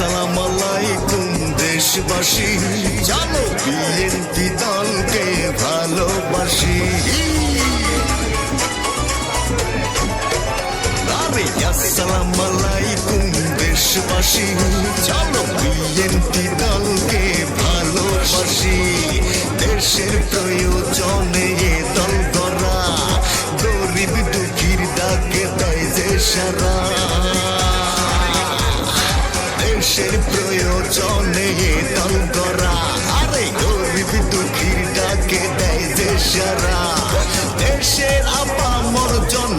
আসসালামু আলাইকুম দেশবাসী, জানো বিএনপি দলকে ভালোবাসি। আরে আসসালামু আলাইকুম দেশবাসী, জানো বিএনপি দলকে ভালোবাসি। দেশের প্রয়োজনে এ দল গড়া, গরিব দুঃখীর ডাকে দেয় যে সারা। দেশের প্রয়োজনে এ দল গড়া, আরে গরিব দুঃখীর ডাকে দেয় যে সারা। দেশের আপামর জন